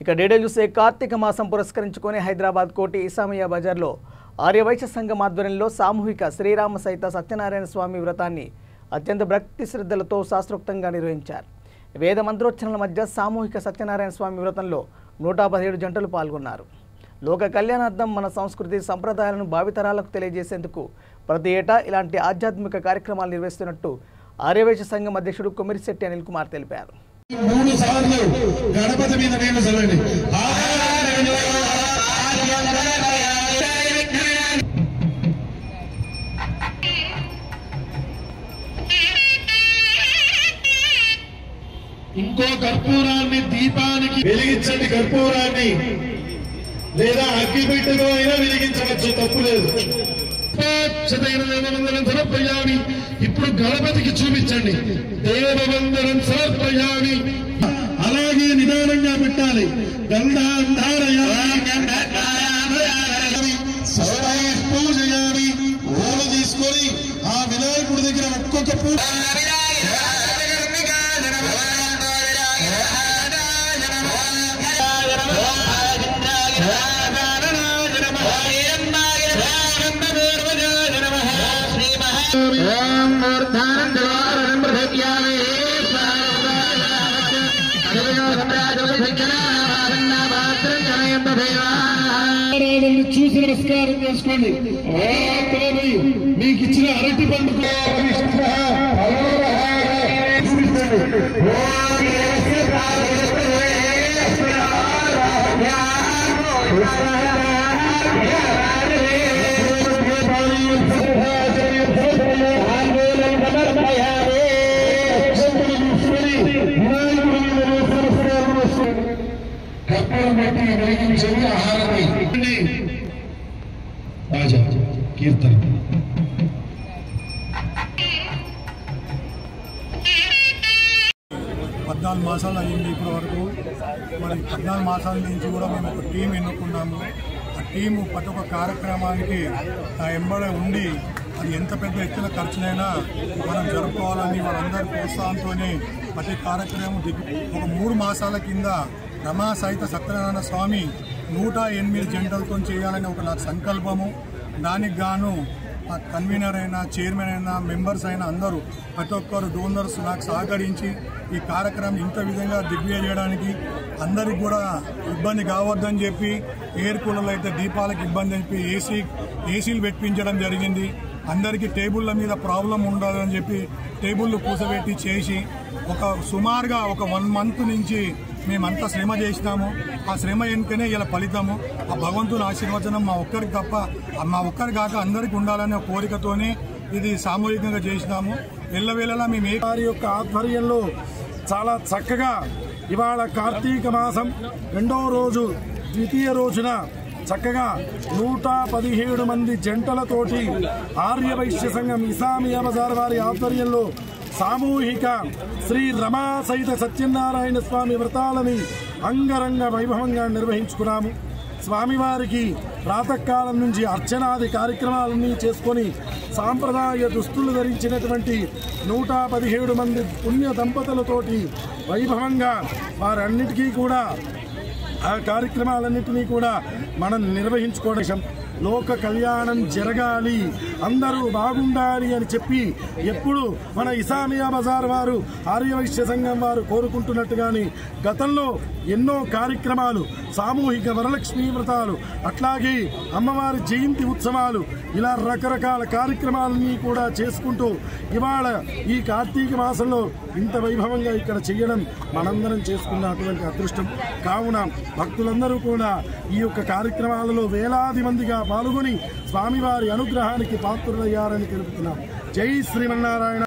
ఇక డీడీలు చూసే కార్తీక మాసం పురస్కరించుకొని హైదరాబాద్ కోటి ఇసామియా బజార్లో ఆర్యవైశ్య సంఘం ఆధ్వర్యంలో సామూహిక శ్రీరామ సహిత సత్యనారాయణ స్వామి వ్రతాన్ని అత్యంత భక్తి శ్రద్ధలతో శాస్త్రోక్తంగా నిర్వహించారు. వేద మంత్రోచ్చరణల మధ్య సామూహిక సత్యనారాయణ స్వామి వ్రతంలో 117 జంటలు పాల్గొన్నారు. లోక కళ్యాణార్థం మన సంస్కృతి సంప్రదాయాలను భావితరాలకు తెలియజేసేందుకు ప్రతి ఏటా ఇలాంటి ఆధ్యాత్మిక కార్యక్రమాలు నిర్వహిస్తున్నట్టు ఆర్యవైశ్య సంఘం అధ్యక్షుడు కొమిరిశెట్టి అనిల్ కుమార్ తెలిపారు. 3 సార్లు గణపతి మీద నేను చదవండి. ఇంకో కర్పూరాన్ని దీపానికి వెలిగించండి. కర్పూరాన్ని లేదా అగ్గిపెట్టెలో అయినా వెలిగించవచ్చు, తప్పు లేదు. దేవవందనం సమర్పయామి. ఇప్పుడు గణపతికి చూపించండి. దేవవందనం సమర్పయామి. అలాగే నిదానంగా పెట్టాలి. పూజయామి. ఓలు తీసుకొని ఆ వినాయకుడి దగ్గర ఒక్కొక్క పూజ చూసి నమస్కారం చేసుకోండి. మీకు ఇచ్చిన అరటి పండు కర్పూరం పెట్టి వెలిగించండి. ఆహారమై రాజా కీర్తన 14 మాసాలు అయ్యింది ఇప్పటి వరకు. మరి 14 మాసాల నుంచి కూడా మేము ఒక టీం ఎన్నుకున్నాము. ఆ టీము ప్రతి ఒక్క కార్యక్రమానికి ఎంబడే ఉండి అది ఎంత పెద్ద ఎత్తున ఖర్చునైనా మనం జరుపుకోవాలని వాళ్ళందరి ప్రోత్సాహంతోనే ప్రతి కార్యక్రమం ఒక 3 మాసాల కింద రమా సహిత సత్యనారాయణ స్వామి 108 జంటలతో చేయాలని ఒక నాకు సంకల్పము. దానికి గాను కన్వీనర్ అయినా చైర్మన్ అయినా మెంబర్స్ అయినా అందరూ ప్రతి ఒక్కరు డోనర్స్ నాకు సహకరించి ఈ కార్యక్రమం ఇంత విధంగా దిగ్విజయం చేయడానికి అందరికి కూడా ఇబ్బంది కావద్దని చెప్పి ఎయిర్ కూలర్లు అయితే దీపాలకు ఇబ్బంది అని చెప్పి ఏసీలు పెట్టించడం జరిగింది. అందరికీ టేబుల్ల మీద ప్రాబ్లం ఉండదని చెప్పి టేబుళ్ళు కూసబెట్టి చేసి సుమారుగా ఒక 1 మంత్ నుంచి మేమంతా శ్రమ చేసినాము. ఆ శ్రమ వెనుకనే ఇలా ఫలితము. ఆ భగవంతుని ఆశీర్వచనం మా ఒక్కరికి తప్ప మా ఒక్కరి కాక అందరికి ఉండాలనే కోరికతోనే ఇది సామూహికంగా చేసినాము. ఎల్లవేళలా మేము వారి యొక్క ఆధ్వర్యంలో చాలా చక్కగా ఇవాళ కార్తీక మాసం 2వ రోజు ద్వితీయ రోజున చక్కగా 117 మంది జంటలతోటి ఆర్యవైశ్య సంఘం ఇసామియా బజార్ వారి ఆధ్వర్యంలో సామూహిక శ్రీ రమా సహిత సత్యనారాయణ స్వామి వ్రతాలని అంగరంగ వైభవంగా నిర్వహించుకున్నాము. స్వామివారికి ప్రాతకాలం నుంచి అర్చనాది కార్యక్రమాలన్నీ చేసుకొని సాంప్రదాయ దుస్తులు ధరించినటువంటి 117 మంది పుణ్య దంపతులతోటి వైభవంగా వారన్నిటికీ కూడా ఆ కార్యక్రమాలన్నింటినీ కూడా మనం నిర్వహించుకోవడం, లోక కళ్యాణం జరగాలి, అందరూ బాగుండాలి అని చెప్పి ఎప్పుడు మన ఇసామియా బజార్ వారు ఆర్యవైశ్య సంఘం వారు కోరుకుంటున్నట్టుగానే గతంలో ఎన్నో కార్యక్రమాలు, సామూహిక వరలక్ష్మీ వ్రతాలు, అట్లాగే అమ్మవారి జయంతి ఉత్సవాలు, ఇలా రకరకాల కార్యక్రమాలని కూడా చేసుకుంటూ ఇవాళ ఈ కార్తీక మాసంలో ఇంత వైభవంగా ఇక్కడ చేయడం మనందరం చేసుకున్నటువంటి అదృష్టం. కావున భక్తులందరూ కూడా ఈ యొక్క కార్యక్రమాలలో వేలాది మందిగా పాల్గొని స్వామివారి అనుగ్రహానికి పాత్రులయ్యారని తెలుపుతున్నాం. జై శ్రీమన్నారాయణ.